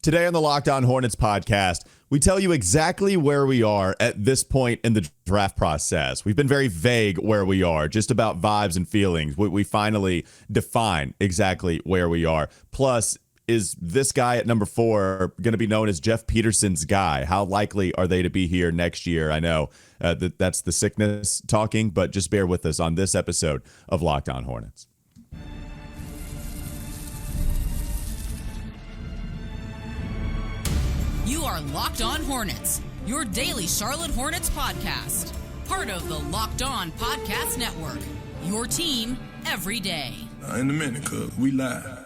Today on the Locked On Hornets podcast, we tell you exactly where we are at this point in the draft process. We've been very vague where we are, just about vibes and feelings. We finally define exactly where we are. Plus, is this guy at number 4 going to be known as Jeff Peterson's guy? How likely are they to be here next year? I know that's the sickness talking, but just bear with us on this episode of Locked On Hornets. You are Locked On Hornets, your daily Charlotte Hornets podcast. Part of the Locked On Podcast Network, your team every day. In a minute, cuz we live.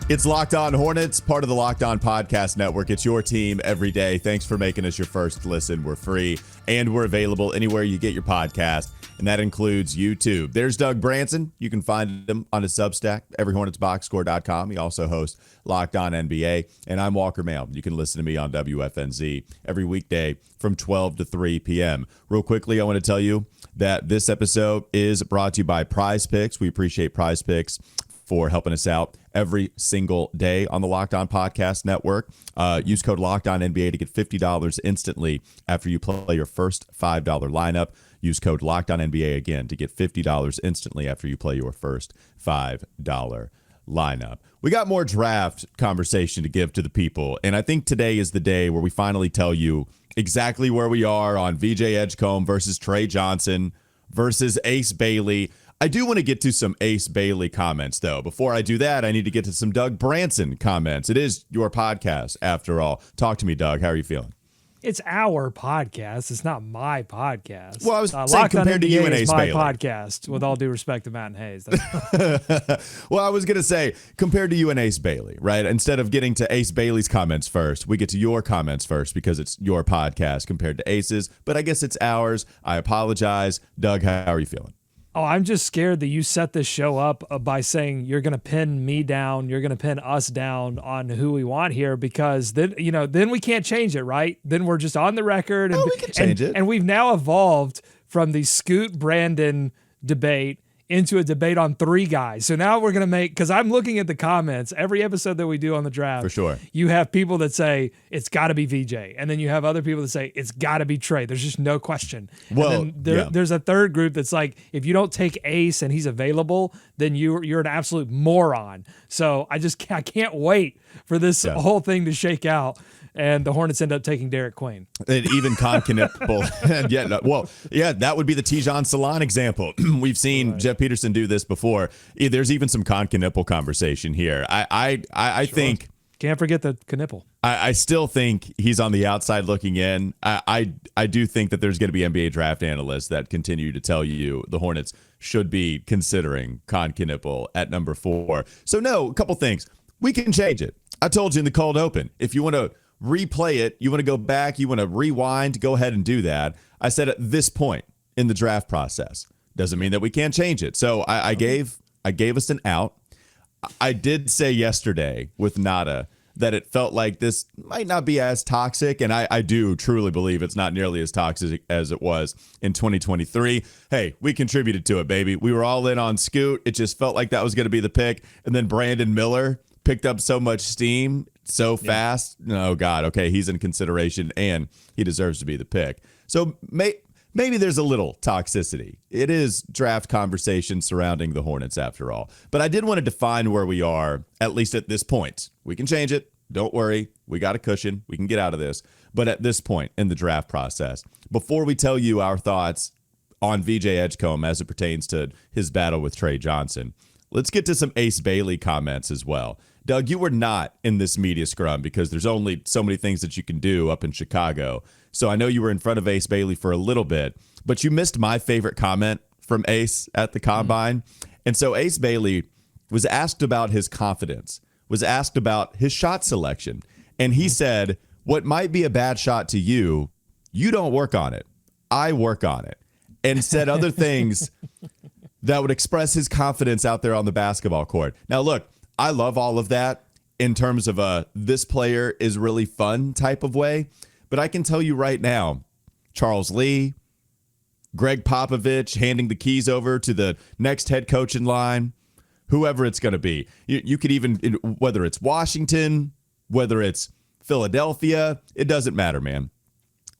It's Locked On Hornets, part of the Locked On Podcast Network. It's your team every day. Thanks for making us your first listen. We're free, and we're available anywhere you get your podcast, and that includes YouTube. There's Doug Branson. You can find him on his Substack, everyhornetsboxscore.com. He also hosts Locked On NBA, and I'm Walker Mail. You can listen to me on WFNZ every weekday from 12 to 3 p.m. Real quickly, I want to tell you that this episode is brought to you by Prize Picks. We appreciate Prize Picks for helping us out every single day on the Locked On Podcast Network. Use code LOCKEDONNBA to get $50 instantly after you play your first $5 lineup. Use code LOCKEDONNBA again to get $50 instantly after you play your first $5 lineup. We got more draft conversation to give to the people, and I think today is the day where we finally tell you exactly where we are on VJ Edgecombe versus Tre Johnson versus Ace Bailey. I do want to get to some Ace Bailey comments, though. Before I do that, I need to get to some Doug Branson comments. It is your podcast, after all. Talk to me, Doug. How are you feeling? It's our podcast. It's not my podcast. Well, I was saying compared to you and Ace Bailey. My podcast, with all due respect to Matt and Hayes. Well, I was going to say, compared to you and Ace Bailey, right? Instead of getting to Ace Bailey's comments first, we get to your comments first because it's your podcast compared to Ace's. But I guess it's ours. I apologize. Doug, how are you feeling? Oh, I'm just scared that you set this show up by saying you're going to pin me down, you're going to pin us down on who we want here, because then we can't change it, right? Then we're just on the record. And, we can change it. And we've now evolved from the Scoot Brandon debate into a debate on 3 guys. So now we're going to make, because I'm looking at the comments, every episode that we do on the draft, for sure, you have people that say it's got to be VJ. And then you have other people that say it's got to be Trey. There's just no question. Well, and then there's a third group that's like, if you don't take Ace and he's available, then you're an absolute moron. So I can't wait for this whole thing to shake out. And the Hornets end up taking Derek Queen. And even Concaniple. That would be the Tijon Salon example. We've seen Jeff Peterson do this before. There's even some Concaniple conversation here. I think... Can't forget the Knipple. I still think he's on the outside looking in. I do think that there's going to be NBA draft analysts that continue to tell you the Hornets should be considering Concaniple at number 4. So no, a couple things. We can change it. I told you in the cold open, if you want to replay it, you want to go back, you want to rewind, go ahead and do that. I said at this point in the draft process. Doesn't mean that we can't change it. So I gave us an out. I did say yesterday with Nada that it felt like this might not be as toxic, and I do truly believe it's not nearly as toxic as it was in 2023. Hey, we contributed to it, baby. We were all in on Scoot. It just felt like that was going to be the pick, and then Brandon Miller picked up so much steam so fast. Oh, God. Okay, he's in consideration, and he deserves to be the pick. So maybe there's a little toxicity. It is draft conversation surrounding the Hornets, after all. But I did want to define where we are, at least at this point. We can change it. Don't worry. We got a cushion. We can get out of this. But at this point in the draft process, before we tell you our thoughts on VJ Edgecombe as it pertains to his battle with Tre Johnson, let's get to some Ace Bailey comments as well. Doug, you were not in this media scrum because there's only so many things that you can do up in Chicago. So I know you were in front of Ace Bailey for a little bit, but you missed my favorite comment from Ace at the Combine. And so Ace Bailey was asked about his confidence, was asked about his shot selection. And he said, what might be a bad shot to you, you don't work on it. I work on it. And said other things that would express his confidence out there on the basketball court. Now, look, I love all of that in terms of a this player is really fun type of way. But I can tell you right now, Charles Lee, Greg Popovich handing the keys over to the next head coach in line, whoever it's going to be. You could even, whether it's Washington, whether it's Philadelphia, it doesn't matter, man.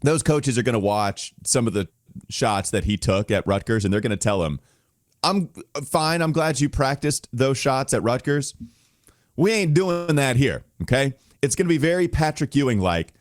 Those coaches are going to watch some of the shots that he took at Rutgers, and they're going to tell him, I'm fine. I'm glad you practiced those shots at Rutgers. We ain't doing that here, okay? It's going to be very Patrick Ewing-like.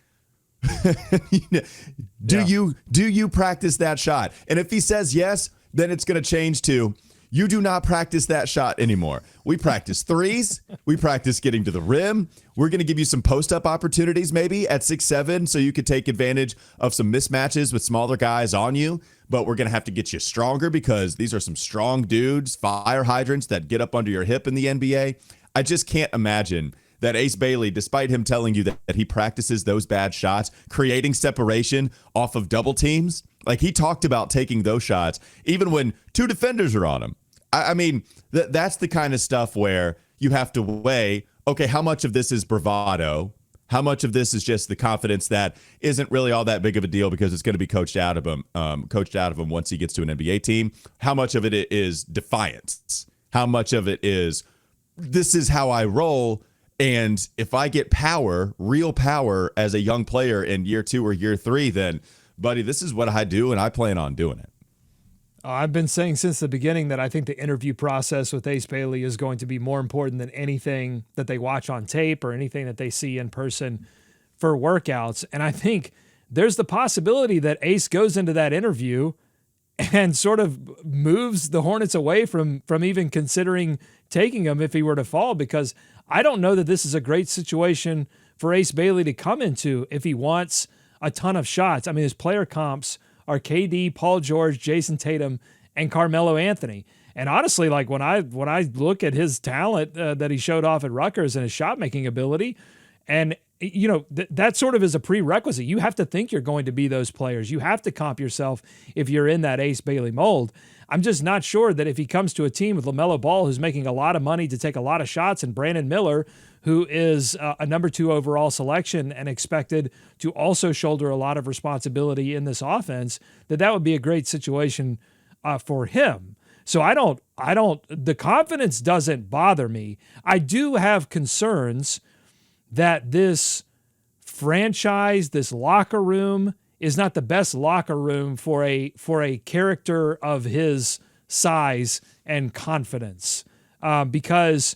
Do you practice that shot? And if he says yes, then it's going to change to, you do not practice that shot anymore. We practice threes. We practice getting to the rim. We're going to give you some post-up opportunities maybe at 6'7", so you could take advantage of some mismatches with smaller guys on you. But we're going to have to get you stronger because these are some strong dudes, fire hydrants that get up under your hip in the NBA. I just can't imagine that Ace Bailey, despite him telling you that he practices those bad shots, creating separation off of double teams. Like, he talked about taking those shots even when two defenders are on him. I mean, that's the kind of stuff where you have to weigh, okay, how much of this is bravado? How much of this is just the confidence that isn't really all that big of a deal because it's going to be coached out of him once he gets to an NBA team? How much of it is defiance? How much of it is, this is how I roll, and if I get power, real power as a young player in year 2 or year 3, then, buddy, this is what I do, and I plan on doing it. I've been saying since the beginning that I think the interview process with Ace Bailey is going to be more important than anything that they watch on tape or anything that they see in person for workouts. And I think there's the possibility that Ace goes into that interview and sort of moves the Hornets away from even considering taking him if he were to fall, because I don't know that this is a great situation for Ace Bailey to come into if he wants a ton of shots. I mean, his player comps are KD, Paul George, Jason Tatum, and Carmelo Anthony. And honestly, like when I look at his talent that he showed off at Rutgers and his shot-making ability, and that sort of is a prerequisite. You have to think you're going to be those players. You have to comp yourself if you're in that Ace Bailey mold. I'm just not sure that if he comes to a team with LaMelo Ball, who's making a lot of money to take a lot of shots, and Brandon Miller, who is a number 2 overall selection and expected to also shoulder a lot of responsibility in this offense, that would be a great situation for him. So the confidence doesn't bother me. I do have concerns that this franchise, this locker room, is not the best locker room for a character of his size and confidence, because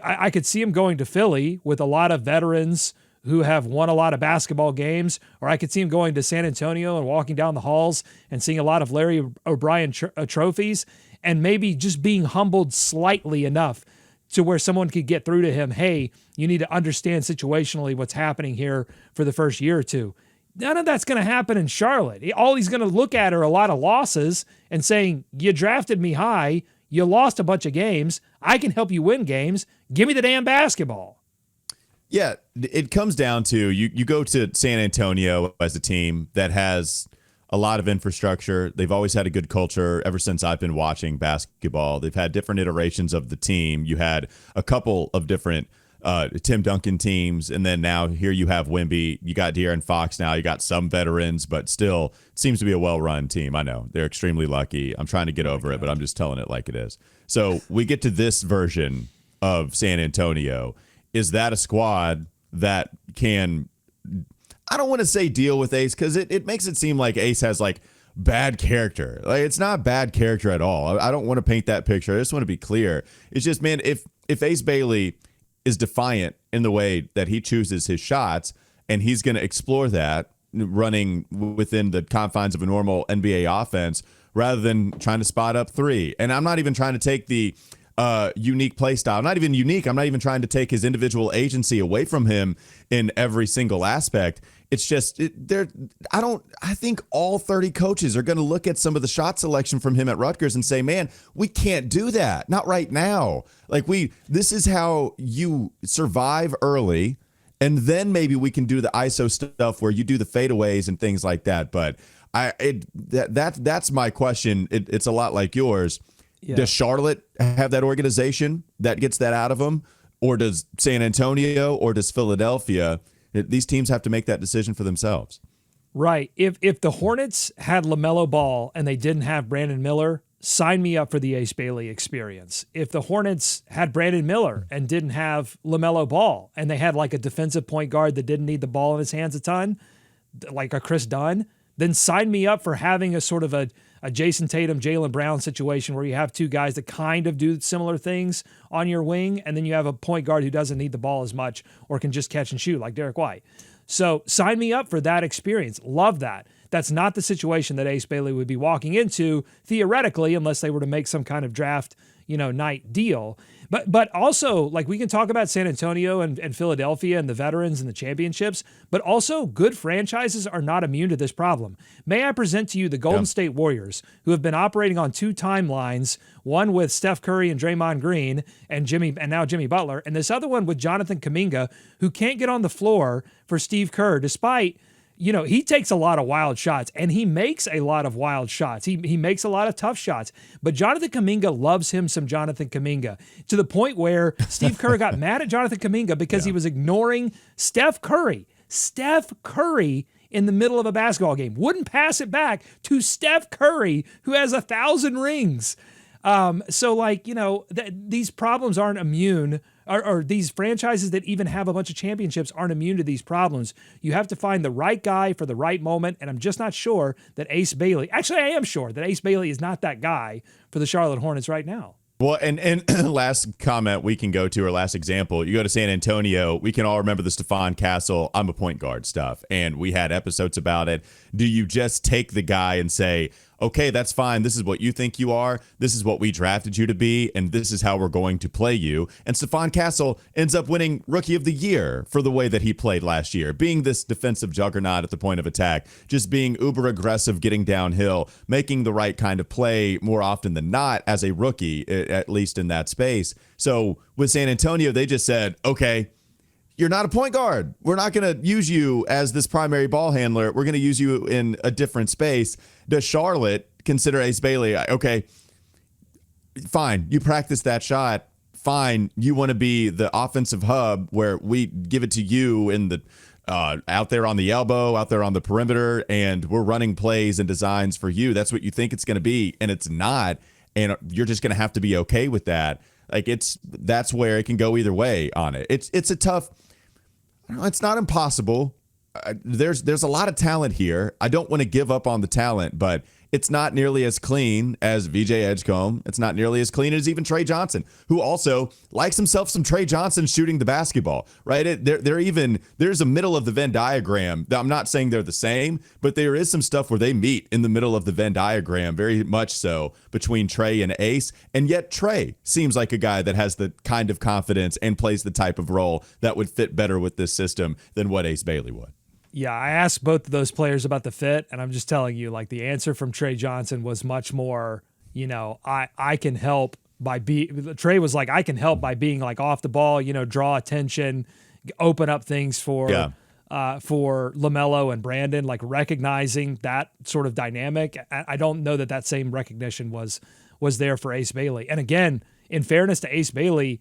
I could see him going to Philly with a lot of veterans who have won a lot of basketball games, or I could see him going to San Antonio and walking down the halls and seeing a lot of Larry O'Brien trophies, and maybe just being humbled slightly enough to where someone could get through to him, hey, you need to understand situationally what's happening here for the first year or two. None of that's going to happen in Charlotte. All he's going to look at are a lot of losses and saying, you drafted me high, you lost a bunch of games, I can help you win games, give me the damn basketball. Yeah, it comes down to, you go to San Antonio as a team that has a lot of infrastructure. They've always had a good culture ever since I've been watching basketball. They've had different iterations of the team. You had a couple of different Tim Duncan teams, and then now here you have Wemby. You got De'Aaron Fox now. You got some veterans, but still it seems to be a well-run team. I know they're extremely lucky. I'm trying to get over it, but I'm just telling it like it is. So we get to this version of San Antonio. Is that a squad that can, I don't want to say deal with Ace, because it makes it seem like Ace has like bad character. Like, it's not bad character at all. I don't want to paint that picture. I just want to be clear. It's just, man, if Ace Bailey is defiant in the way that he chooses his shots, and he's going to explore that running within the confines of a normal NBA offense rather than trying to spot up 3. And I'm not even trying to take the unique play style. Not even unique. I'm not even trying to take his individual agency away from him in every single aspect. It's just I think all 30 coaches are going to look at some of the shot selection from him at Rutgers and say, man, we can't do that. Not right now. Like, this is how you survive early, and then maybe we can do the ISO stuff where you do the fadeaways and things like that. But that's my question. It's a lot like yours. Yeah. Does Charlotte have that organization that gets that out of them? Or does San Antonio, or does Philadelphia? These teams have to make that decision for themselves. Right. If the Hornets had LaMelo Ball and they didn't have Brandon Miller, sign me up for the Ace Bailey experience. If the Hornets had Brandon Miller and didn't have LaMelo Ball and they had like a defensive point guard that didn't need the ball in his hands a ton, like a Chris Dunn, then sign me up for having a sort of a Jason Tatum, Jaylen Brown situation where you have two guys that kind of do similar things on your wing, and then you have a point guard who doesn't need the ball as much or can just catch and shoot like Derek White. So sign me up for that experience. Love that. That's not the situation that Ace Bailey would be walking into theoretically, unless they were to make some kind of draft, night deal. But also, like, we can talk about San Antonio and Philadelphia and the veterans and the championships, but also good franchises are not immune to this problem. May I present to you the Golden State Warriors, who have been operating on two timelines, one with Steph Curry and Draymond Green and now Jimmy Butler, and this other one with Jonathan Kuminga, who can't get on the floor for Steve Kerr, despite he takes a lot of wild shots, and he makes a lot of wild shots. He makes a lot of tough shots. But Jonathan Kuminga loves him some Jonathan Kuminga, to the point where Steve Kerr got mad at Jonathan Kuminga because he was ignoring Steph Curry. Steph Curry in the middle of a basketball game wouldn't pass it back to Steph Curry, who has 1,000 rings. These problems aren't immune, or these franchises that even have a bunch of championships aren't immune to these problems. You have to find the right guy for the right moment, and I'm just not sure that Ace Bailey, actually I am sure that Ace Bailey is not that guy for the Charlotte Hornets right now. Well, and last comment we can go to, or last example, you go to San Antonio, we can all remember the Stephon Castle, I'm a point guard stuff, and we had episodes about it. Do you just take the guy and say, okay, that's fine, this is what you think you are, this is what we drafted you to be, and this is how we're going to play you? And Stephon Castle ends up winning Rookie of the Year for the way that he played last year, being this defensive juggernaut at the point of attack, just being uber aggressive, getting downhill, making the right kind of play more often than not as a rookie, at least in that space. So with San Antonio, they just said, okay, you're not a point guard. We're not going to use you as this primary ball handler. We're going to use you in a different space. Does Charlotte consider Ace Bailey? Okay, fine. You practice that shot. Fine. You want to be the offensive hub where we give it to you in the out there on the elbow, out there on the perimeter, and we're running plays and designs for you. That's what you think it's going to be, and it's not. And you're just going to have to be okay with that. Like, that's where it can go either way on it. It's a tough. It's not impossible. There's a lot of talent here. I don't want to give up on the talent, but it's not nearly as clean as VJ Edgecombe. It's not nearly as clean as even Tre Johnson, who also likes himself some Tre Johnson shooting the basketball, right? There's a middle of the Venn diagram. I'm not saying they're the same, but there is some stuff where they meet in the middle of the Venn diagram, very much so, between Tre and Ace. And yet Tre seems like a guy that has the kind of confidence and plays the type of role that would fit better with this system than what Ace Bailey would. Yeah, I asked both of those players about the fit, and I'm just telling you, like, the answer from Tre Johnson was much more, I can help by Tre was like, I can help by being like off the ball, draw attention, open up things for LaMelo and Brandon, like recognizing that sort of dynamic. I don't know that same recognition was there for Ace Bailey. And again, in fairness to Ace Bailey,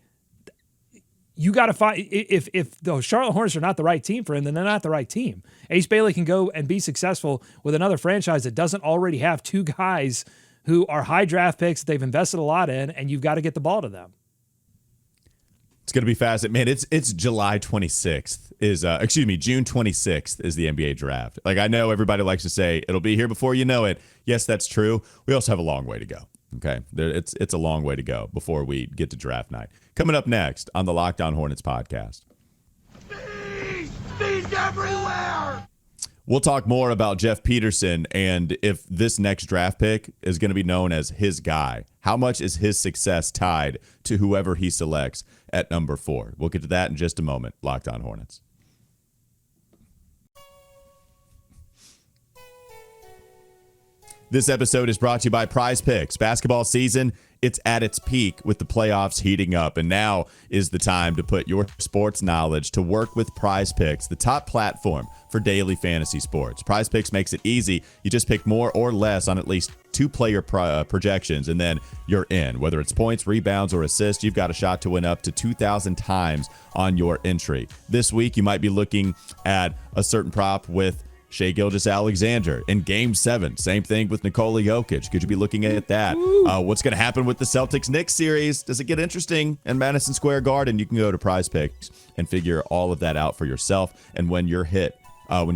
you got to find, if the Charlotte Hornets are not the right team for him, then they're not the right team. Ace Bailey can go and be successful with another franchise that doesn't already have two guys who are high draft picks that they've invested a lot in, and you've got to get the ball to them. It's going to be fast. Man, it's July 26th June 26th is the NBA draft. Like, I know everybody likes to say it'll be here before you know it. Yes, that's true. We also have a long way to go. Okay, it's a long way to go before we get to draft night. Coming up next on the Locked On Hornets podcast. Bees everywhere! We'll talk more about Jeff Peterson and if this next draft pick is going to be known as his guy. How much is his success tied to whoever he selects at number 4? We'll get to that in just a moment. Locked On Hornets. This episode is brought to you by Prize Picks. Basketball season, it's at its peak with the playoffs heating up, and now is the time to put your sports knowledge to work with Prize Picks, the top platform for daily fantasy sports. Prize Picks makes it easy. You just pick more or less on at least 2 player projections, and then you're in. Whether it's points, rebounds, or assists, you've got a shot to win up to 2,000 times on your entry. This week, you might be looking at a certain prop with Shai Gilgeous-Alexander in Game 7. Same thing with Nikola Jokic. Could you be looking at that? What's going to happen with the Celtics-Knicks series? Does it get interesting in Madison Square Garden? You can go to Prize Picks and figure all of that out for yourself. And when your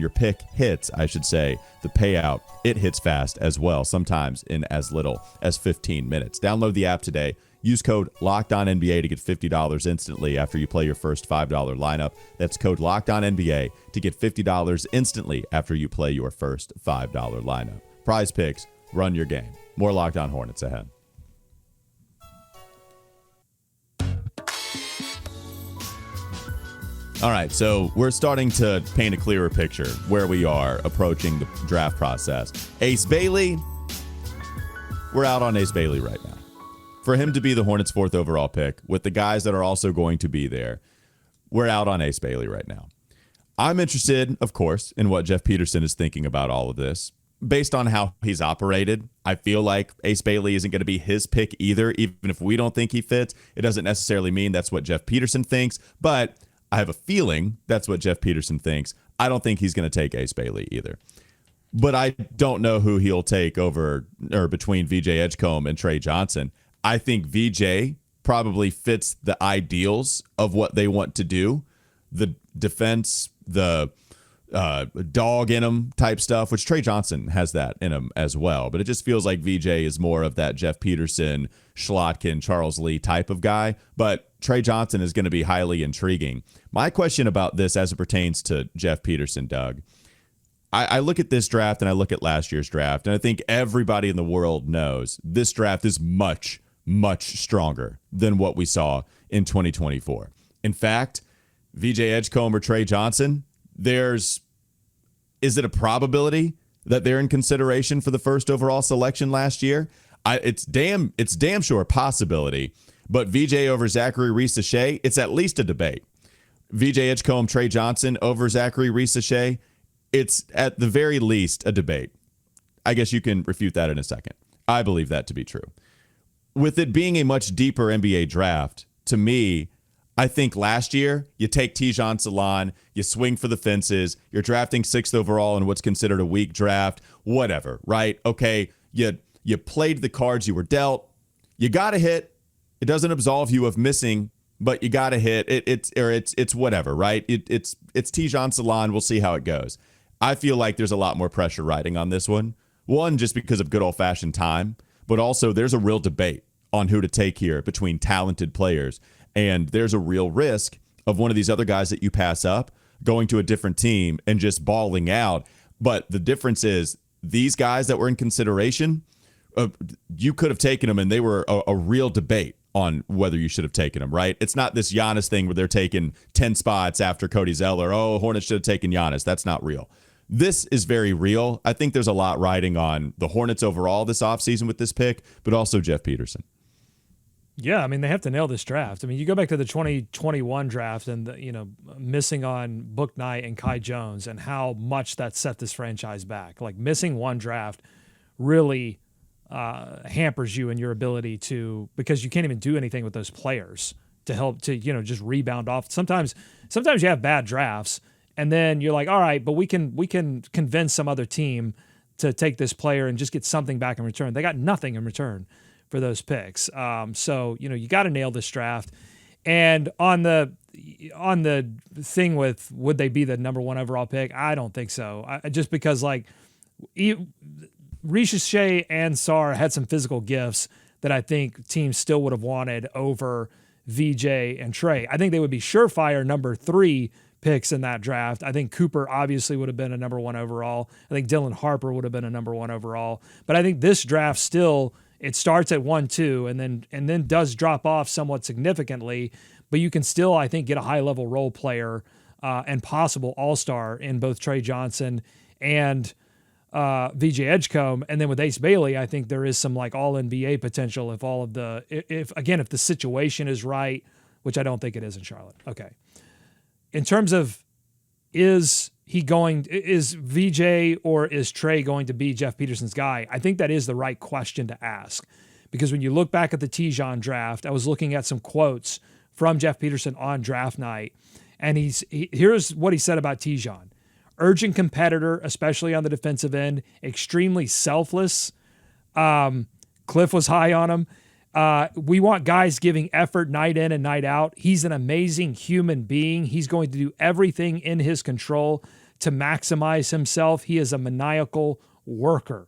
pick hits, I should say, the payout, it hits fast as well, sometimes in as little as 15 minutes. Download the app today. Use code LOCKEDONNBA to get $50 instantly after you play your first $5 lineup. That's code LOCKEDONNBA to get $50 instantly after you play your first $5 lineup. Prize Picks, run your game. More Locked On Hornets ahead. All right, so we're starting to paint a clearer picture where we are approaching the draft process. Ace Bailey, we're out on Ace Bailey right now. For him to be the Hornets' 4th overall pick, with the guys that are also going to be there, we're out on Ace Bailey right now. I'm interested, of course, in what Jeff Peterson is thinking about all of this. Based on how he's operated, I feel like Ace Bailey isn't going to be his pick either. Even if we don't think he fits, it doesn't necessarily mean that's what Jeff Peterson thinks, but I have a feeling that's what Jeff Peterson thinks. I don't think he's going to take Ace Bailey either. But I don't know who he'll take over or between VJ Edgecombe and Tre Johnson. I think VJ probably fits the ideals of what they want to do. The defense, the dog in him type stuff, which Trey Johnson has that in him as well. But it just feels like VJ is more of that Jeff Peterson, Schlotkin, Charles Lee type of guy. But Trey Johnson is going to be highly intriguing. My question about this as it pertains to Jeff Peterson, Doug, I look at this draft and I look at last year's draft, and I think everybody in the world knows this draft is much, much stronger than what we saw in 2024. In fact, VJ Edgecombe or Tre Johnson, is it a probability that they're in consideration for the 1st overall selection last year? It's damn sure a possibility, but VJ over Zachary Reese-Shea, it's at least a debate. VJ Edgecombe, Tre Johnson over Zachary Reese-Shea, it's at the very least a debate. I guess you can refute that in a second. I believe that to be true. With it being a much deeper NBA draft, to me, I think last year, you take Tijan Salon, you swing for the fences, you're drafting 6th overall in what's considered a weak draft, whatever, right? Okay, you played the cards you were dealt. You got to hit. It doesn't absolve you of missing, but you got to hit. It's whatever, right? It's Tijan Salon. We'll see how it goes. I feel like there's a lot more pressure riding on this one. One, just because of good old-fashioned time, but also there's a real debate on who to take here between talented players. And there's a real risk of one of these other guys that you pass up going to a different team and just balling out. But the difference is these guys that were in consideration, you could have taken them and they were a real debate on whether you should have taken them, right? It's not this Giannis thing where they're taking 10 spots after Cody Zeller. Oh, Hornets should have taken Giannis. That's not real. This is very real. I think there's a lot riding on the Hornets overall this offseason with this pick, but also Jeff Peterson. Yeah, I mean, they have to nail this draft. I mean, you go back to the 2021 draft and, missing on Book Knight and Kai Jones and how much that set this franchise back. Like, missing one draft really hampers you in your ability to, because you can't even do anything with those players to help to, just rebound off. Sometimes you have bad drafts and then you're like, all right, but we can convince some other team to take this player and just get something back in return. They got nothing in return for those picks. So, you got to nail this draft. And on the thing with would they be the number 1 overall pick? I don't think so. Just because Reese-Shea and Sarr had some physical gifts that I think teams still would have wanted over VJ and Trey. I think they would be surefire number 3 picks in that draft. I think Cooper obviously would have been a number 1 overall. I think Dylan Harper would have been a number 1 overall. But I think this draft still, it starts at 1-2 and then does drop off somewhat significantly, but you can still, I think, get a high-level role player and possible all-star in both Tre Johnson and VJ Edgecombe. And then with Ace Bailey, I think there is some all-NBA potential if the situation is right, which I don't think it is in Charlotte. Okay. In terms of is VJ or is Trey going to be Jeff Peterson's guy? I think that is the right question to ask, because when you look back at the Tijan draft, I was looking at some quotes from Jeff Peterson on draft night, and here's what he said about Tijan. urgent competitor, especially on the defensive end, extremely selfless. Cliff was high on him. We want guys giving effort night in and night out. He's an amazing human being. He's going to do everything in his control to maximize himself. He is a maniacal worker.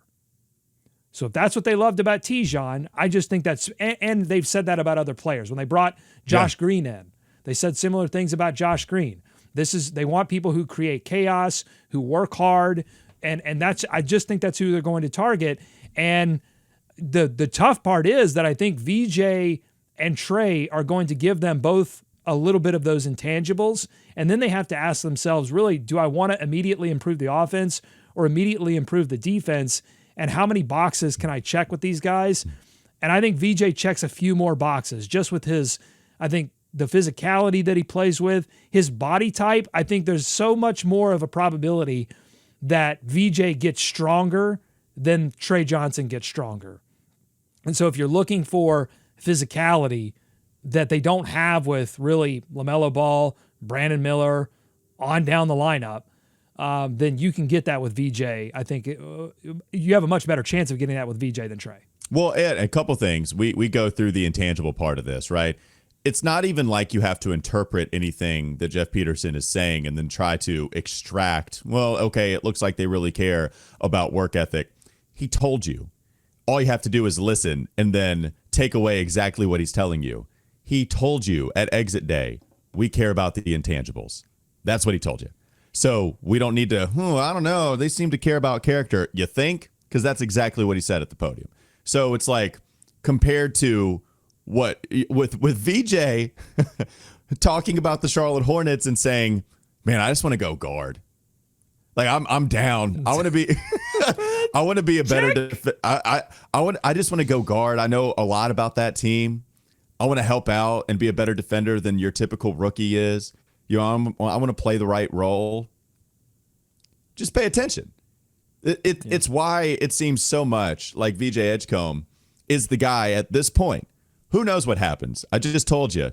So if that's what they loved about Tijon, I just think that's, and they've said that about other players. When they brought Josh Green in, they said similar things about Josh Green. They want people who create chaos, who work hard, and that's, I just think that's who they're going to target. And the tough part is that I think VJ and Trey are going to give them both a little bit of those intangibles, and then they have to ask themselves, really, do I want to immediately improve the offense or immediately improve the defense? And how many boxes can I check with these guys? And I think VJ checks a few more boxes just with his, I think, the physicality that he plays with, his body type. I think there's so much more of a probability that VJ gets stronger than Tre Johnson gets stronger. And so if you're looking for physicality that they don't have with really LaMelo Ball, Brandon Miller, on down the lineup, then you can get that with VJ. I think you have a much better chance of getting that with VJ than Trey. Well, Ed, a couple things. We go through the intangible part of this, right? It's not even like you have to interpret anything that Jeff Peterson is saying and then try to extract, well, okay, it looks like they really care about work ethic. He told you. All you have to do is listen and then take away exactly what he's telling you. He told you at exit day, we care about the intangibles. That's what he told you. So we don't need to, I don't know, they seem to care about character. You think? Because that's exactly what he said at the podium. So it's like, compared to what, with VJ talking about the Charlotte Hornets and saying, man, I just want to go guard. Like, I'm down. I want to be I want to be a better I just want to go guard. I know a lot about that team. I want to help out and be a better defender than your typical rookie is. You know, I want to play the right role. Just pay attention. It's why it seems so much like VJ Edgecombe is the guy at this point. Who knows what happens? I just told you.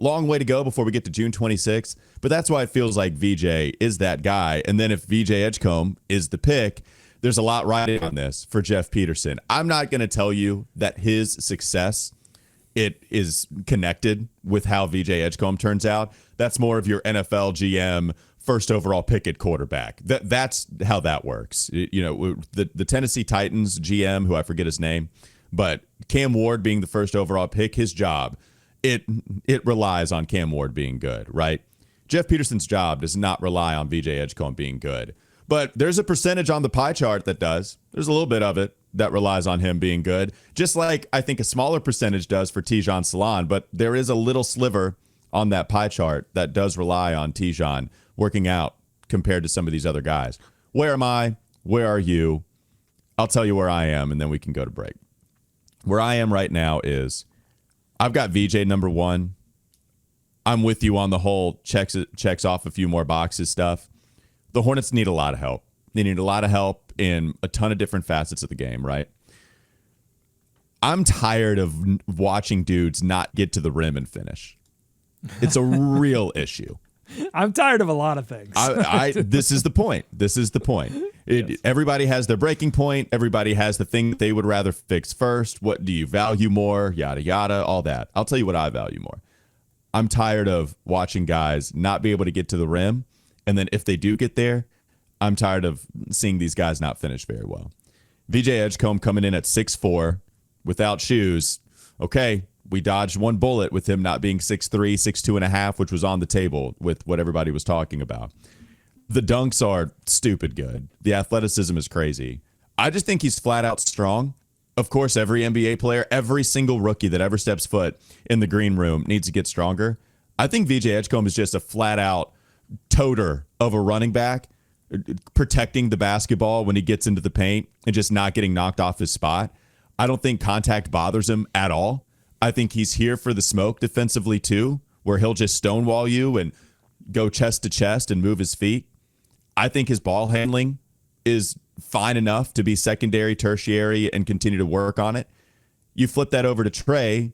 Long way to go before we get to June 26th. But that's why it feels like VJ is that guy. And then if VJ Edgecombe is the pick, there's a lot riding on this for Jeff Peterson. I'm not going to tell you that his success, it is connected with how VJ Edgecombe turns out. That's more of your NFL GM first overall pick at quarterback. That's how that works. You know, the Tennessee Titans GM, who I forget his name, but Cam Ward being the first overall pick, his job, it relies on Cam Ward being good, right? Jeff Peterson's job does not rely on VJ Edgecombe being good. But there's a percentage on the pie chart that does. There's a little bit of it that relies on him being good, just like I think a smaller percentage does for Tijon Salon. But there is a little sliver on that pie chart that does rely on Tijon working out compared to some of these other guys. Where am I? Where are you? I'll tell you where I am, and then we can go to break. Where I am right now is I've got VJ number one. I'm with you on the whole checks off a few more boxes stuff. The Hornets need a lot of help. They need a lot of help in a ton of different facets of the game, right? I'm tired of watching dudes not get to the rim and finish. It's a real issue. I'm tired of a lot of things. This is the point. This is the point. Yes. Everybody has their breaking point. Everybody has the thing that they would rather fix first. What do you value more? Yada, yada, all that. I'll tell you what I value more. I'm tired of watching guys not be able to get to the rim. And then if they do get there, I'm tired of seeing these guys not finish very well. VJ Edgecombe coming in at 6'4", without shoes. Okay, we dodged one bullet with him not being 6'3", 6'2.5", which was on the table with what everybody was talking about. The dunks are stupid good. The athleticism is crazy. I just think he's flat out strong. Of course, every NBA player, every single rookie that ever steps foot in the green room needs to get stronger. I think VJ Edgecombe is just a flat out toter of a running back, protecting the basketball when he gets into the paint and just not getting knocked off his spot. I don't think contact bothers him at all. I think he's here for the smoke defensively too, where he'll just stonewall you and go chest to chest and move his feet. I think his ball handling is fine enough to be secondary, tertiary, and continue to work on it. You flip that over to Trey.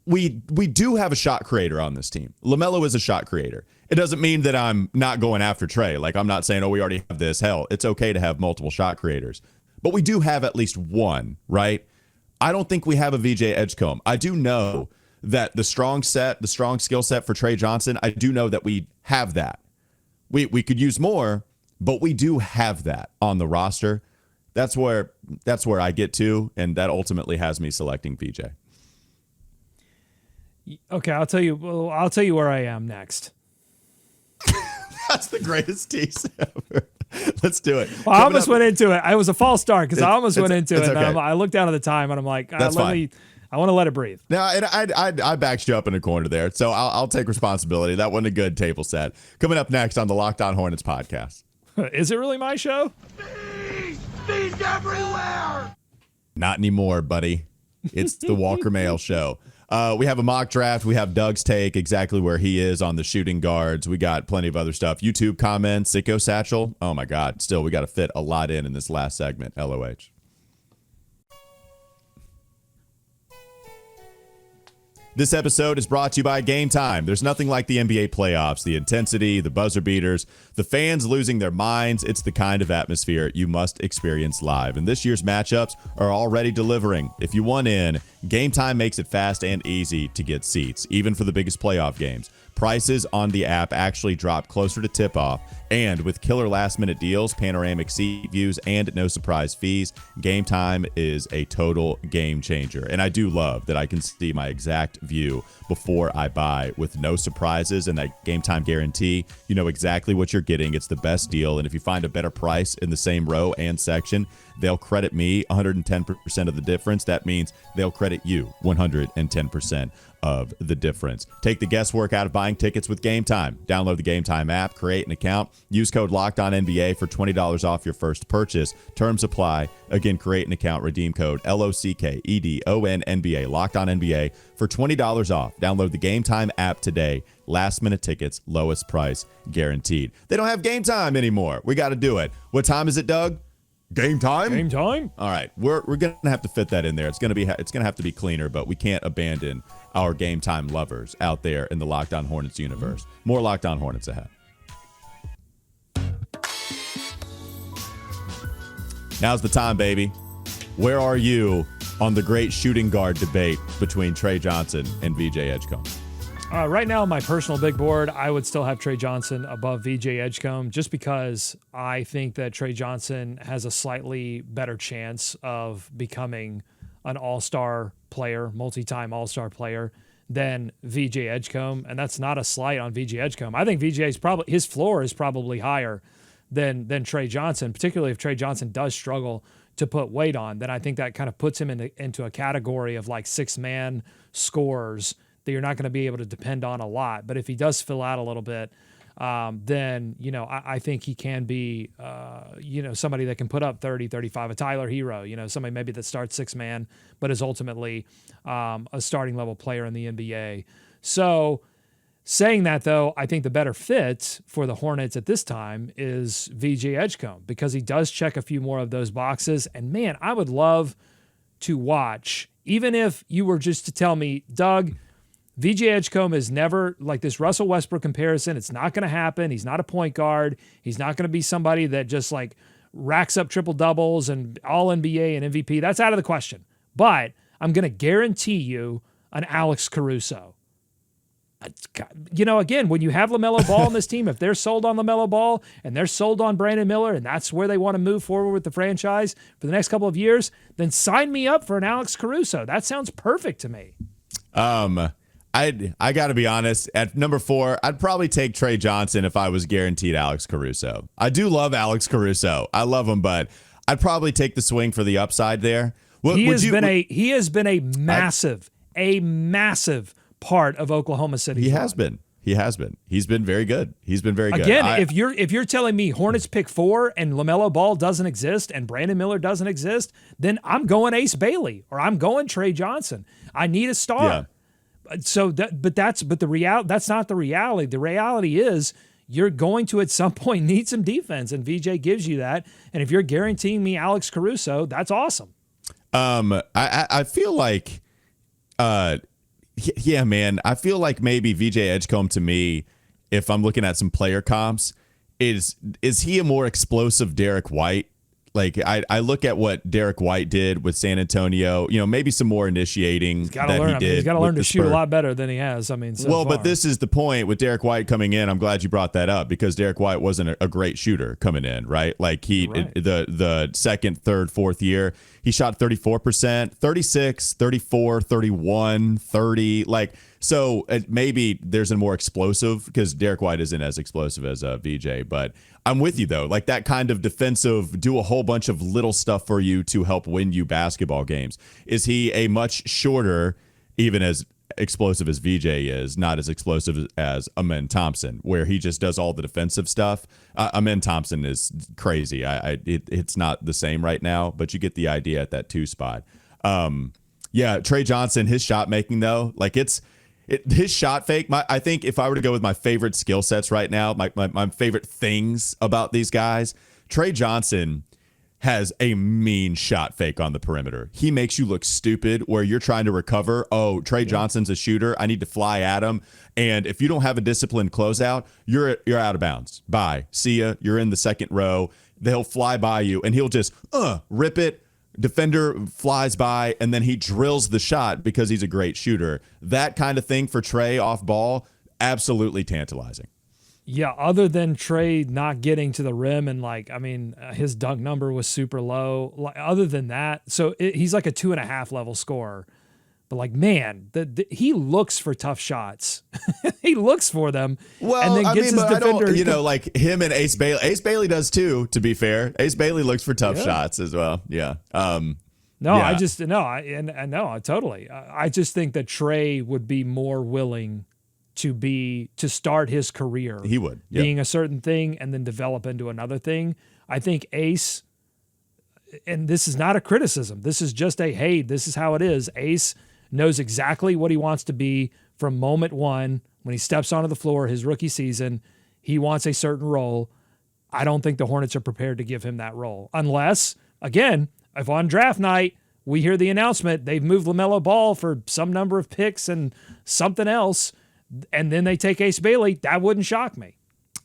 we do have a shot creator on this team. LaMelo is a shot creator. It doesn't mean that I'm not going after Trey. Like, I'm not saying, oh, we already have this. Hell, it's okay to have multiple shot creators. But we do have at least one, right? I don't think we have a VJ Edgecombe. I do know that the strong skill set for Tre Johnson, I do know that we have that. We could use more, but we do have that on the roster. That's where I get to, and that ultimately has me selecting VJ. Okay, I'll tell you where I am next. That's the greatest tease ever. Let's do it. Well, I almost went into it. I was a false start because I almost went into it. Okay. And I looked down at the time and I'm like, I want to let it breathe. Now, I backed you up in a corner there, so I'll take responsibility. That wasn't a good table set. Coming up next on the Locked On Hornets podcast. Is it really my show? Bees everywhere! Not anymore, buddy. It's the Walker Mail show. We have a mock draft. We have Doug's take, exactly where he is on the shooting guards. We got plenty of other stuff. YouTube comments, Sicko Satchel. Oh, my God. Still, we got to fit a lot in this last segment. LOH. This episode is brought to you by Game Time. There's nothing like the NBA playoffs, the intensity, the buzzer beaters, the fans losing their minds. It's the kind of atmosphere you must experience live. And this year's matchups are already delivering. If you want in, Game Time makes it fast and easy to get seats, even for the biggest playoff games. Prices on the app actually drop closer to tip-off, and with killer last-minute deals, panoramic seat views, and no surprise fees, Game Time is a total game changer. And I do love that I can see my exact view before I buy with no surprises and that Game Time guarantee. You know exactly what you're getting. It's the best deal, and if you find a better price in the same row and section, they'll credit me 110% of the difference. That means they'll credit you 110% of the difference. Take the guesswork out of buying tickets with Game Time. Download the Game Time app, create an account, use code LOCKEDONNBA for $20 off your first purchase. Terms apply. Again, create an account, redeem code LOCKEDONNBA, Locked On NBA for $20 off. Download the Game Time app today. Last minute tickets, lowest price guaranteed. They don't have Game Time anymore. We got to do it. What time is it, Doug? Game time? Game time? All right. We're going to have to fit that in there. It's going to have to be cleaner, but we can't abandon our Game Time lovers out there in the Locked On Hornets universe. More Locked On Hornets ahead. Now's the time, baby. Where are you on the great shooting guard debate between Tre Johnson and VJ Edgecombe? Right now, on my personal big board, I would still have Tre Johnson above VJ Edgecombe just because I think that Tre Johnson has a slightly better chance of becoming an all-star player, multi-time all-star player than VJ Edgecombe. And that's not a slight on VJ Edgecombe. I think his floor is probably higher than Tre Johnson, particularly if Tre Johnson does struggle to put weight on. Then I think that kind of puts him into a category of like six-man scorers that you're not going to be able to depend on a lot. But if he does fill out a little bit, then, I think he can be, somebody that can put up 30, 35, a Tyler Hero, somebody maybe that starts six-man, but is ultimately a starting level player in the NBA. So saying that, though, I think the better fit for the Hornets at this time is VJ Edgecombe because he does check a few more of those boxes. And, man, I would love to watch, even if you were just to tell me, Doug, VJ Edgecombe is never like this Russell Westbrook comparison. It's not going to happen. He's not a point guard. He's not going to be somebody that just like racks up triple doubles and all NBA and MVP. That's out of the question. But I'm going to guarantee you an Alex Caruso. Again, when you have LaMelo Ball on this team, if they're sold on LaMelo Ball and they're sold on Brandon Miller and that's where they want to move forward with the franchise for the next couple of years, then sign me up for an Alex Caruso. That sounds perfect to me. I got to be honest. At number 4, I'd probably take Tre Johnson if I was guaranteed Alex Caruso. I do love Alex Caruso. I love him, but I'd probably take the swing for the upside there. He has been a massive part of Oklahoma City. He has been. He's been very good. Again, if you're telling me Hornets pick 4 and LaMelo Ball doesn't exist and Brandon Miller doesn't exist, then I'm going Ace Bailey or I'm going Tre Johnson. I need a star. Yeah. So that's not the reality. The reality is you're going to at some point need some defense, and VJ gives you that. And if you're guaranteeing me Alex Caruso, that's awesome. I feel like Yeah, man. I feel like maybe VJ Edgecombe to me, if I'm looking at some player comps, is he a more explosive Derek White? Like I look at what Derek White did with San Antonio, maybe some more initiating He's got to learn. He's got to learn to shoot a lot better than he has. I mean, so far. But this is the point with Derek White coming in. I'm glad you brought that up because Derek White wasn't a great shooter coming in, right? Like the second, third, fourth year, he shot 34%, 36, 34, 31, 30, like. So maybe there's a more explosive because Derek White isn't as explosive as VJ, but I'm with you though. Like that kind of defensive, do a whole bunch of little stuff for you to help win you basketball games. Is he a much shorter, even as explosive as VJ is, not as explosive as Amen Thompson, where he just does all the defensive stuff? Amen Thompson is crazy. It's not the same right now, but you get the idea at that 2 spot. Yeah, Tre Johnson, his shot making though, like his shot fake, I think if I were to go with my favorite skill sets right now, my favorite things about these guys, Tre Johnson has a mean shot fake on the perimeter. He makes you look stupid where you're trying to recover. Oh, Tre Johnson's a shooter. I need to fly at him. And if you don't have a disciplined closeout, you're out of bounds. Bye. See ya. You're in the second row. They'll fly by you, and he'll just rip it. Defender flies by, and then he drills the shot because he's a great shooter. That kind of thing for Tre off ball, absolutely tantalizing. Yeah, other than Tre not getting to the rim and his dunk number was super low. Other than that, he's like a 2.5 level scorer. But man, he looks for tough shots. He looks for them. Well, and then gets his defender. Like him and Ace Bailey. Ace Bailey does too. To be fair, Ace Bailey looks for tough shots as well. Yeah. I totally. I just think that Tre would be more willing to start his career. He would being a certain thing and then develop into another thing. I think Ace, and this is not a criticism. This is just this is how it is. Ace knows exactly what he wants to be from moment one when he steps onto the floor his rookie season. He wants a certain role. I don't think the Hornets are prepared to give him that role unless, again, if on draft night we hear the announcement they've moved LaMelo Ball for some number of picks and something else, and then they take Ace Bailey, that wouldn't shock me.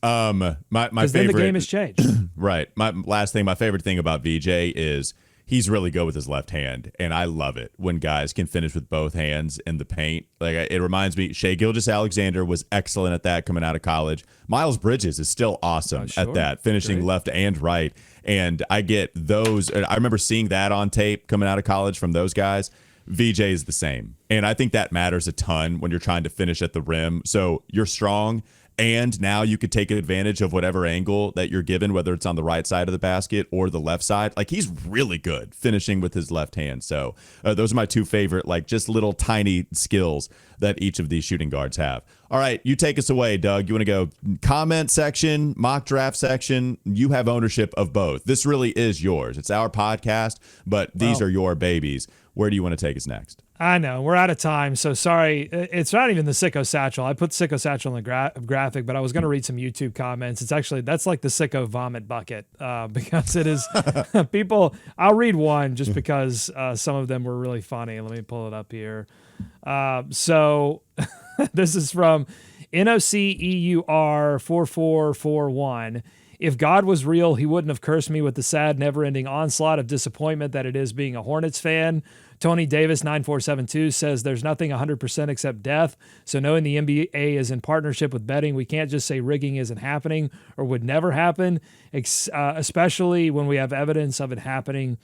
My favorite. Then the game has changed. Right. My favorite thing about VJ is he's really good with his left hand, and I love it when guys can finish with both hands in the paint. Like it reminds me, Shai Gilgeous-Alexander was excellent at that coming out of college. Miles Bridges is still awesome at that, finishing left and right. And I get those. I remember seeing that on tape coming out of college from those guys. VJ is the same, and I think that matters a ton when you're trying to finish at the rim. So you're strong. And now you could take advantage of whatever angle that you're given, whether it's on the right side of the basket or the left side. Like he's really good finishing with his left hand. So those are my 2 favorite, just little tiny skills that each of these shooting guards have. All right, you take us away, Doug. You want to go comment section, mock draft section? You have ownership of both. This really is yours. It's our podcast, but these are your babies. Where do you want to take us next? I know we're out of time, so sorry. It's not even the Sicko Satchel. I put Sicko Satchel in the graphic, but I was going to read some YouTube comments. That's like the Sicko vomit bucket because it is people. I'll read one just because some of them were really funny. Let me pull it up here. So this is from NOCEUR4441. If God was real, he wouldn't have cursed me with the sad, never-ending onslaught of disappointment that it is being a Hornets fan. Tony Davis 9472 says there's nothing 100% except death. So knowing the NBA is in partnership with betting, we can't just say rigging isn't happening or would never happen, especially when we have evidence of it happening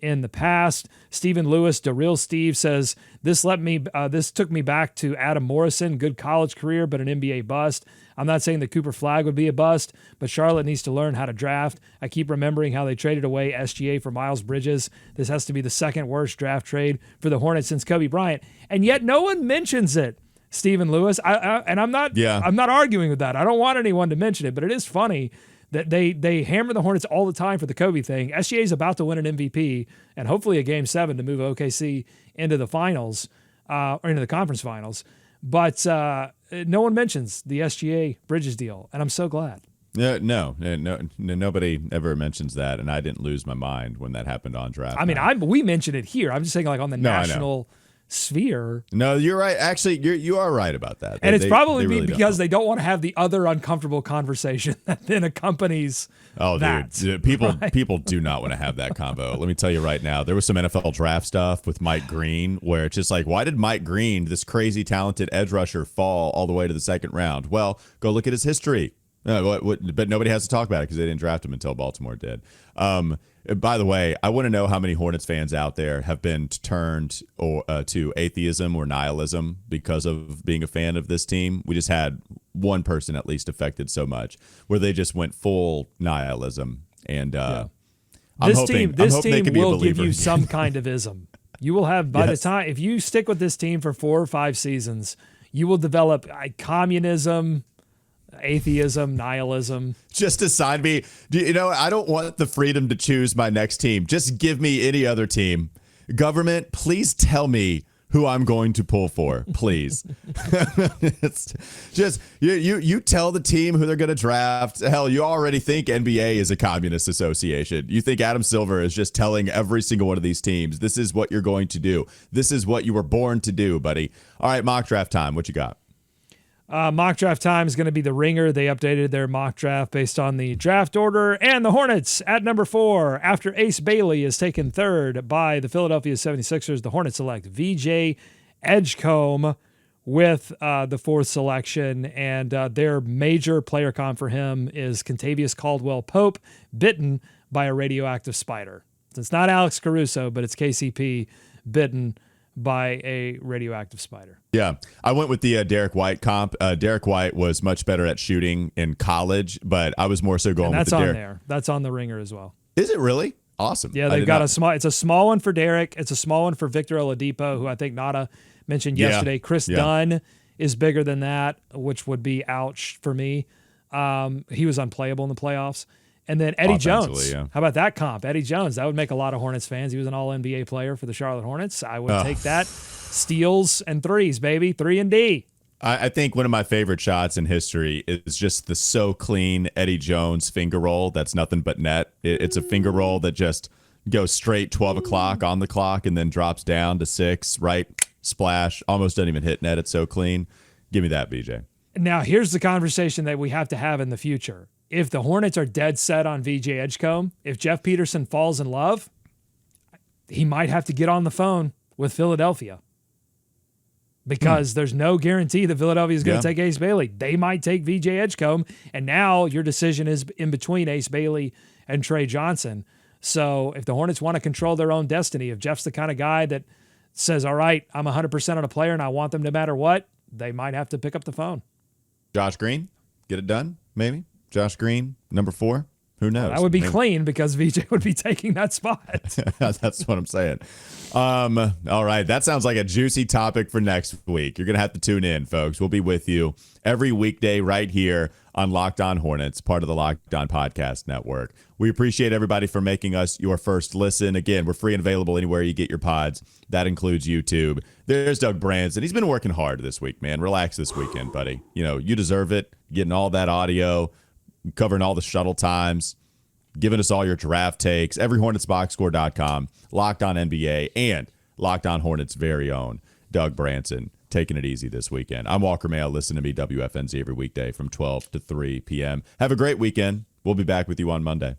in the past. Stephen Lewis, the real Steve, says this took me back to Adam Morrison, good college career, but an NBA bust. I'm not saying that Cooper Flagg would be a bust, but Charlotte needs to learn how to draft. I keep remembering how they traded away SGA for Miles Bridges. This has to be the second worst draft trade for the Hornets since Kobe Bryant, and yet no one mentions it. Stephen Lewis, I'm not arguing with that. I don't want anyone to mention it, but it is funny that they hammer the Hornets all the time for the Kobe thing. SGA is about to win an MVP and hopefully a Game 7 to move OKC into the finals or into the conference finals. But no one mentions the SGA Bridges deal, and I'm so glad. No, nobody ever mentions that, and I didn't lose my mind when that happened on draft. I mean, we mentioned it here. I'm just saying, on the national sphere. No, you're right. Actually, you are right about that. And it's probably really because they don't want to have the other uncomfortable conversation that then accompanies that. Dude, people do not want to have that combo. Let me tell you right now, there was some NFL draft stuff with Mike Green where it's just like, why did Mike Green, this crazy talented edge rusher, fall all the way to the second round? Well, go look at his history. But nobody has to talk about it because they didn't draft him until Baltimore did. By the way, I want to know how many Hornets fans out there have been turned to atheism or nihilism because of being a fan of this team. We just had one person at least affected so much where they just went full nihilism. And this team will give you again. some kind of ism. You will have, by the time, if you stick with this team for 4 or 5 seasons, you will develop communism, atheism, nihilism. Just assign me. I don't want the freedom to choose my next team. Just give me any other team. Government, please tell me who I'm going to pull for, please. It's just you tell the team who they're going to draft. Hell, you already think NBA is a communist association. You think Adam Silver is just telling every single one of these teams, this is what you're going to do. This is what you were born to do, buddy. All right, mock draft time. What you got? Mock draft time is going to be the Ringer. They updated their mock draft based on the draft order. And the Hornets at number 4, after Ace Bailey is taken 3rd by the Philadelphia 76ers, the Hornets select VJ Edgecombe with the 4th selection. And their major player comp for him is Kentavious Caldwell-Pope, bitten by a radioactive spider. So it's not Alex Caruso, but it's KCP bitten by a radioactive spider. Yeah, I went with the Derek White comp. Derek White was much better at shooting in college, but I was more so going with the Derek. There. That's on the Ringer as well. Is it really? Awesome. Yeah, they've got it's a small one for Derek. It's a small one for Victor Oladipo, who I think Nada mentioned yesterday. Chris Dunn is bigger than that, which would be ouch for me. He was unplayable in the playoffs. And then Eddie Jones. Yeah. How about that comp? Eddie Jones. That would make a lot of Hornets fans. He was an all-NBA player for the Charlotte Hornets. I would take that. Steals and threes, baby. 3 and D. I think one of my favorite shots in history is just the so clean Eddie Jones finger roll. That's nothing but net. It's a finger roll that just goes straight 12 o'clock on the clock and then drops down to 6, right? Splash. Almost doesn't even hit net. It's so clean. Give me that, BJ. Now, here's the conversation that we have to have in the future. If the Hornets are dead set on VJ Edgecombe, if Jeff Peterson falls in love, he might have to get on the phone with Philadelphia because there's no guarantee that Philadelphia is going to take Ace Bailey. They might take VJ Edgecombe, and now your decision is in between Ace Bailey and Tre Johnson. So if the Hornets want to control their own destiny, if Jeff's the kind of guy that says, all right, I'm 100% on a player and I want them no matter what, they might have to pick up the phone. Josh Green, get it done, maybe? Josh Green, number 4. Who knows? That would be clean because VJ would be taking that spot. That's what I'm saying. All right. That sounds like a juicy topic for next week. You're going to have to tune in, folks. We'll be with you every weekday right here on Locked On Hornets, part of the Locked On Podcast Network. We appreciate everybody for making us your first listen. Again, we're free and available anywhere you get your pods. That includes YouTube. There's Doug Branson. He's been working hard this week, man. Relax this weekend, buddy. You deserve it. Getting all that audio, covering all the shuttle times, giving us all your draft takes, everyhornetsboxscore.com, Locked On NBA, and Locked On Hornets' very own Doug Branson, taking it easy this weekend. I'm Walker Mayo. Listen to me, WFNZ, every weekday from 12 to 3 p.m. Have a great weekend. We'll be back with you on Monday.